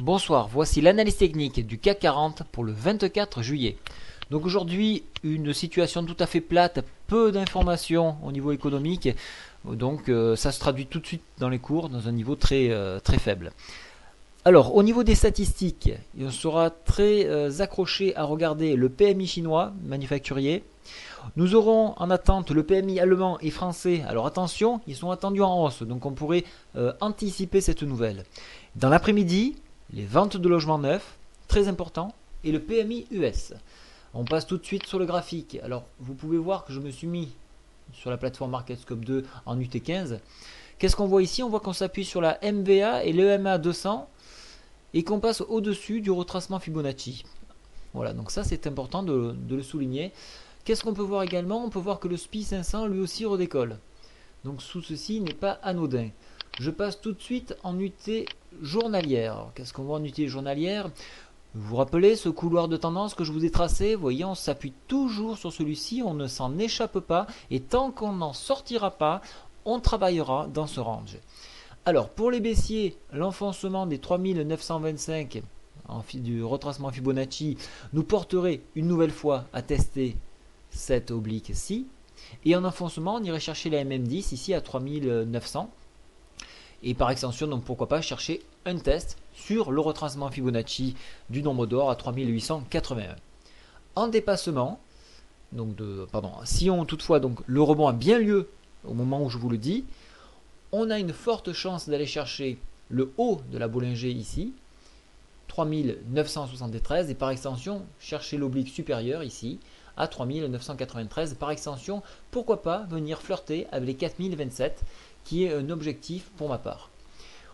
Bonsoir, voici l'analyse technique du CAC 40 pour le 24 juillet. Donc aujourd'hui, une situation tout à fait plate, peu d'informations au niveau économique, donc ça se traduit tout de suite dans les cours dans un niveau très faible. Alors au niveau des statistiques, on sera très accroché à regarder le PMI chinois manufacturier. Nous aurons en attente le PMI allemand et français. Alors attention, ils sont attendus en hausse, donc on pourrait anticiper cette nouvelle. Dans l'après-midi, les ventes de logements neufs, très important, et le PMI US. On passe tout de suite sur le graphique. Alors vous pouvez voir que je me suis mis sur la plateforme MarketScope 2 en UT15. Qu'est-ce qu'on voit ici? On voit qu'on s'appuie sur la MVA et l'EMA 200 et qu'on passe au-dessus du retracement Fibonacci. Voilà, donc ça c'est important de le souligner. Qu'est-ce qu'on peut voir également? On peut voir que le SPI 500 lui aussi redécolle. Donc sous ceci n'est pas anodin. Je passe tout de suite en UT journalière. Qu'est-ce qu'on voit en UT journalière? Vous vous rappelez ce couloir de tendance que je vous ai tracé? Vous voyez, on s'appuie toujours sur celui-ci, on ne s'en échappe pas. Et tant qu'on n'en sortira pas, on travaillera dans ce range. Alors pour les baissiers, l'enfoncement des 3925 du retracement Fibonacci nous porterait une nouvelle fois à tester cette oblique-ci. Et en enfoncement, on irait chercher la MM10 ici à 3900. Et par extension, donc pourquoi pas chercher un test sur le retracement Fibonacci du nombre d'or à 3881. En dépassement, donc si toutefois donc le rebond a bien lieu au moment où je vous le dis, on a une forte chance d'aller chercher le haut de la Bollinger ici, 3973, et par extension chercher l'oblique supérieure ici à 3993. Par extension, pourquoi pas venir flirter avec les 4027 qui est un objectif pour ma part.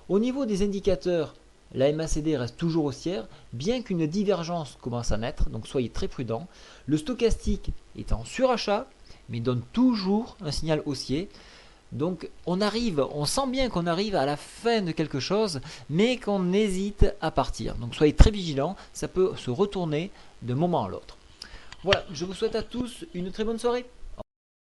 Au niveau des indicateurs, la MACD reste toujours haussière, bien qu'une divergence commence à naître, donc soyez très prudents. Le stochastique est en surachat, mais donne toujours un signal haussier. Donc on sent bien qu'on arrive à la fin de quelque chose, mais qu'on hésite à partir. Donc soyez très vigilants, ça peut se retourner d'un moment à l'autre. Voilà, je vous souhaite à tous une très bonne soirée.